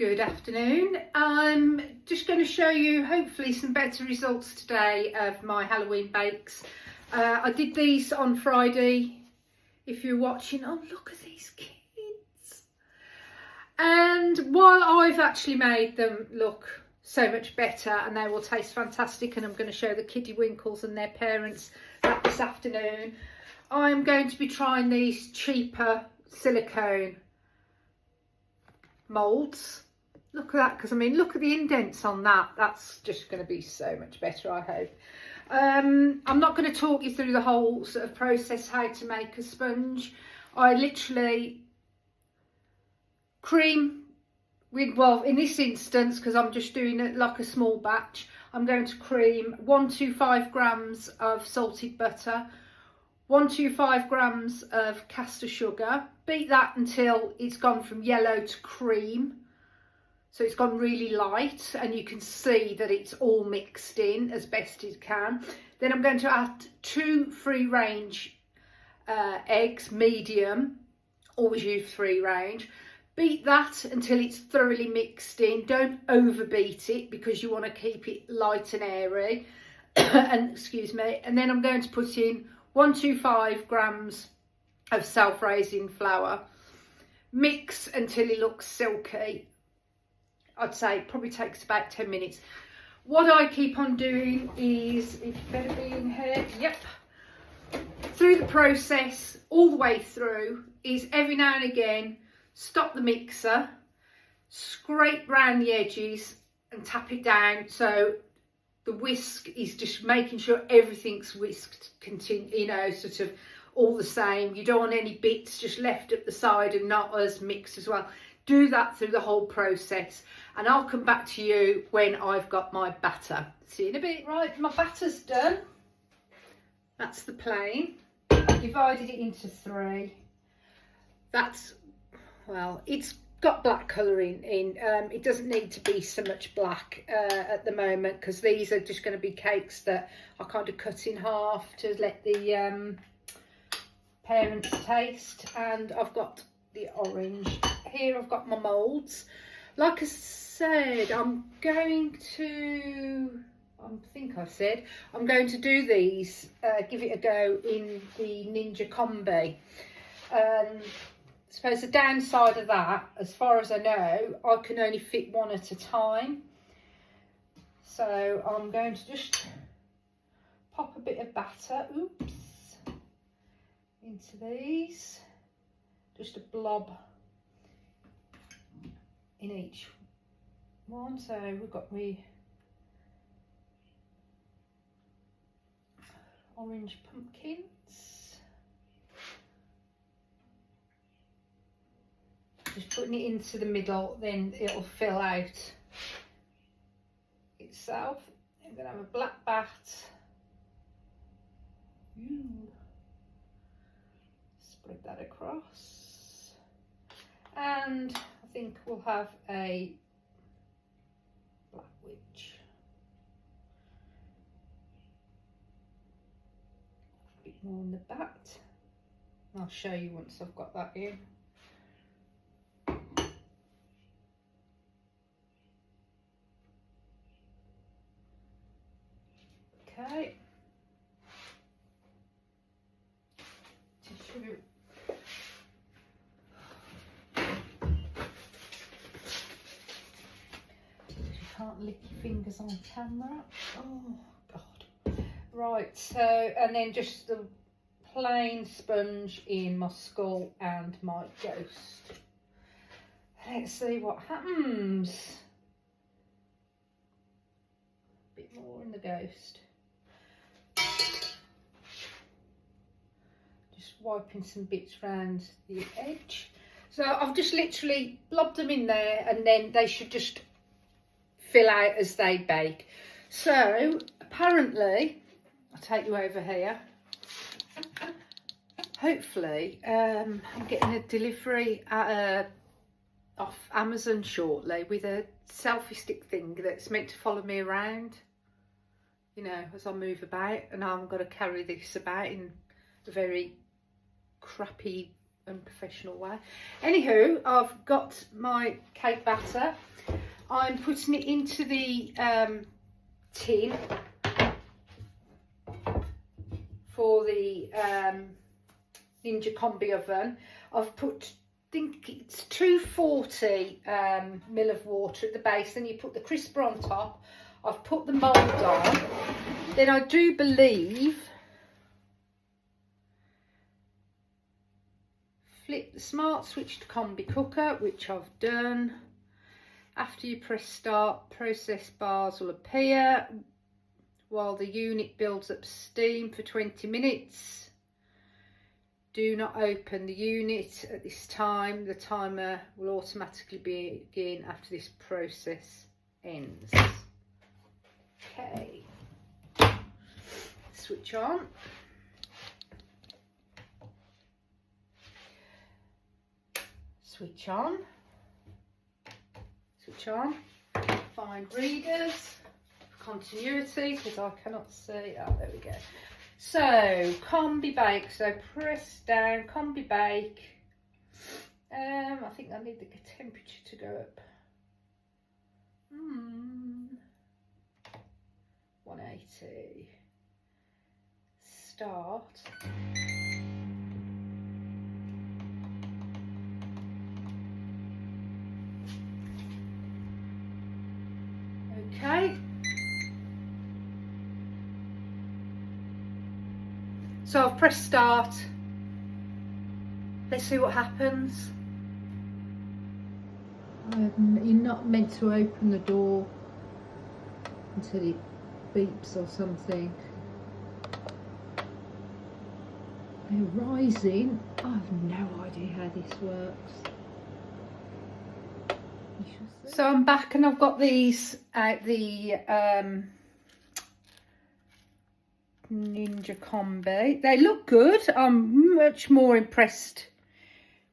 Good afternoon. I'm just going to show you hopefully some better results today of my Halloween bakes. I did these on Friday, if you're watching. Oh, look at these kids. And while I've actually made them look so much better and they will taste fantastic, and I'm going to show the kiddie winkles and their parents that this afternoon, I'm going to be trying these cheaper silicone moulds. Look at that, because I mean, look at the indents on that. That's just going to be so much better, I hope. I'm not going to talk you through the whole sort of process how to make a sponge. I literally cream with, well, in this instance, because I'm just doing it like a small batch, I'm going to cream 125 grams of salted butter, 125 grams of caster sugar. Beat that until it's gone from yellow to cream. So it's gone really light and you can see that it's all mixed in as best it can. Then I'm going to add 2 free range eggs, medium, always use free range. Beat that until it's thoroughly mixed in. Don't overbeat it because you want to keep it light and airy. And excuse me. And then I'm going to put in 125 grams of self-raising flour. Mix until it looks silky. I'd say it probably takes about 10 minutes. What I keep on doing is, it better be in here, yep, through the process, all the way through, is every now and again, stop the mixer, scrape round the edges and tap it down, so the whisk is just making sure everything's whisked, you know, sort of all the same. You don't want any bits just left at the side and not as mixed as well. Do that through the whole process and I'll come back to you when I've got my batter. See you in a bit. Right, my batter's done. That's the plain. I divided it into 3. That's, well, it's got black colouring in. It doesn't need to be so much black at the moment, because these are just going to be cakes that I kind of cut in half to let the parents taste. And I've got the orange here. I've got my moulds. Like I said, I'm going to do these, give it a go in the Ninja Combi. I suppose the downside of that, as far as I know, I can only fit 1 at a time. So I'm going to just pop a bit of batter, into these. Just a blob in each one. So we've got the orange pumpkins. Just putting it into the middle, then it'll fill out itself. I'm going to have a black bat. Spread that across. And I think we'll have a black witch. A bit more on the bat. I'll show you once I've got that in. Okay. Tissue. Can't lick your fingers on camera. Oh God. Right, so, and then just the plain sponge in my skull and my ghost. Let's see what happens. A bit more in the ghost. Just wiping some bits around the edge. So I've just literally blobbed them in there, and then they should just fill out as they bake. So apparently, I'll take you over here. Hopefully, I'm getting a delivery off Amazon shortly with a selfie stick thing that's meant to follow me around, you know, as I move about, and I'm going to carry this about in a very crappy unprofessional way. Anywho, I've got my cake batter. I'm putting it into the tin for the Ninja Combi oven. I've put, I think it's 240 ml of water at the base, then you put the crisper on top. I've put the mould on. Then I do believe flip the smart switch to combi cooker, which I've done. After you press start, process bars will appear while the unit builds up steam for 20 minutes. Do not open the unit at this time. The timer will automatically begin after this process ends. Okay, switch on. Switch on. Switch on. Find readers. Continuity, because I cannot see. Oh, there we go. So, combi bake. So press down, combi bake. I think I need the temperature to go up. 180. Start. Okay. So I've pressed start. Let's see what happens. You're not meant to open the door until it beeps or something. They're rising. I have no idea how this works. So I'm back and I've got these out the Ninja Combi. They look good. I'm much more impressed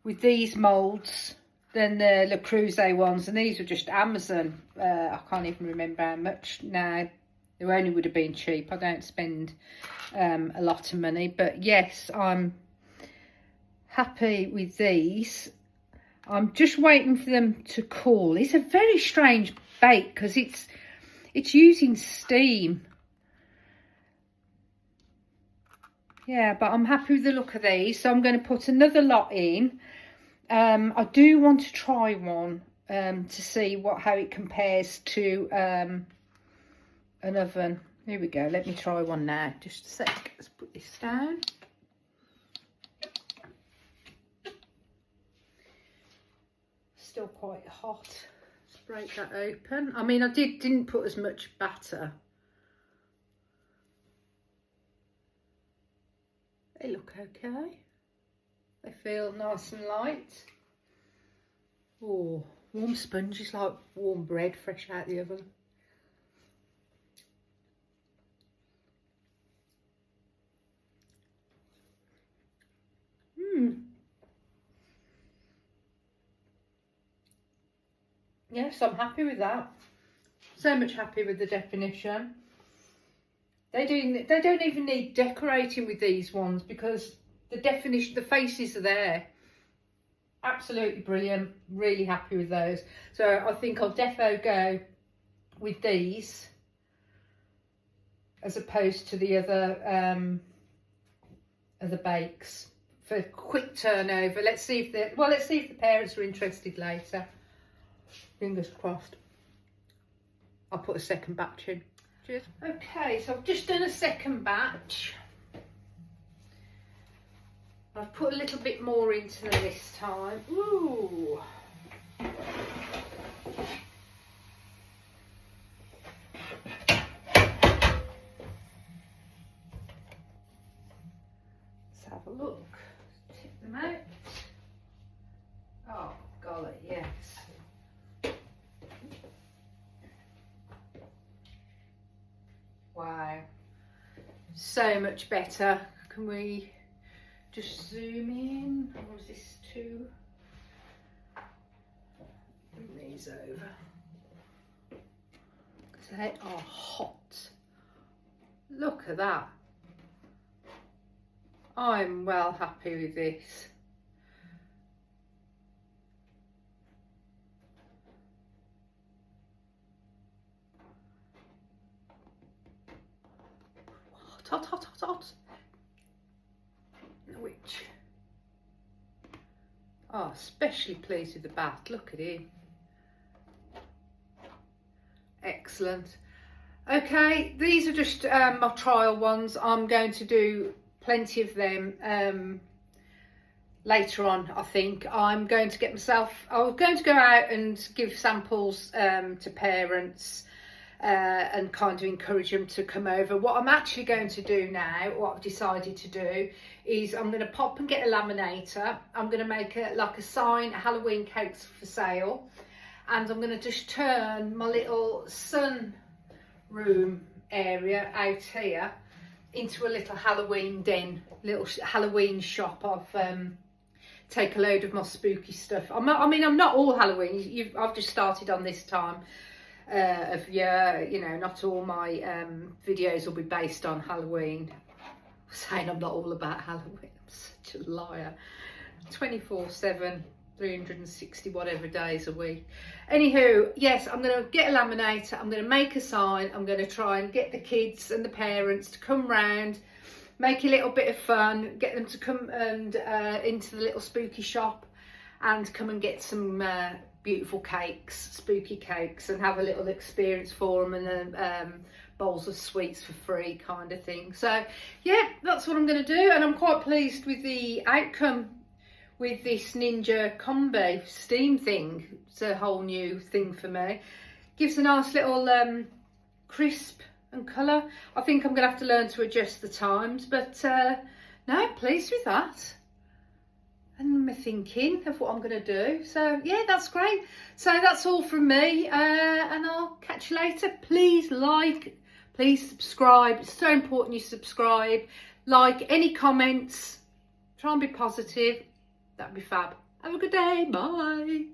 with these moulds than the Le Creuset ones, and these were just Amazon. I can't even remember how much now. They only would have been cheap. I don't spend a lot of money, but yes, I'm happy with these. I'm just waiting for them to cool. It's a very strange bake because it's using steam. Yeah, but I'm happy with the look of these, so I'm going to put another lot in. I do want to try one to see how it compares to an oven. Here we go. Let me try one now. Just a sec. Let's put this down. Still quite hot. Let's break that open. I mean, I didn't put as much batter. They look okay. They feel nice and light. Oh, warm sponge is like warm bread fresh out the oven. Yes, I'm happy with that. So much happy with the definition. They don't even need decorating with these ones because the definition, the faces are there. Absolutely brilliant. Really happy with those. So I think I'll defo go with these as opposed to the other bakes for quick turnover. Let's see if the parents are interested later. Fingers crossed. I'll put a second batch in. Cheers. Okay, so I've just done a second batch. I've put a little bit more into them this time. Ooh. Let's have a look. Tip them out. Oh, golly, yes. Wow, so much better. Can we just zoom in? Or is this too? Bring these over. Because they are hot. Look at that. I'm well happy with this. hot, hot, hot, hot. Which, oh, especially pleased with the bath. Look at him. Excellent. Okay, these are just my trial ones. I'm going to do plenty of them later on. I think I'm going to get myself, I was going to go out and give samples to parents and kind of encourage them to come over. What I'm actually going to do now, what I've decided to do, is I'm going to pop and get a laminator. I'm going to make like a sign, Halloween cakes for sale, and I'm going to just turn my little sun room area out here into a little Halloween den, little Halloween shop. I've take a load of my spooky stuff. I mean, I'm not all Halloween. I've just started on this time of year. You know, not all my videos will be based on Halloween. I'm saying I'm not all about Halloween. I'm such a liar. 24/7, 360 whatever days a week. Anywho, yes, I'm going to get a laminator. I'm going to make a sign. I'm going to try and get the kids and the parents to come round, make a little bit of fun, get them to come and into the little spooky shop and come and get some beautiful cakes, spooky cakes, and have a little experience for them, and then bowls of sweets for free kind of thing. So yeah, that's what I'm going to do, and I'm quite pleased with the outcome with this Ninja Combi steam thing. It's a whole new thing for me. Gives a nice little crisp and colour. I think I'm going to have to learn to adjust the times, but no, pleased with that. And I'm thinking of what I'm going to do. So yeah, that's great. So that's all from me, and I'll catch you later. Please like, please subscribe. It's so important you subscribe. Like, any comments, try and be positive. That'd be fab. Have a good day. Bye.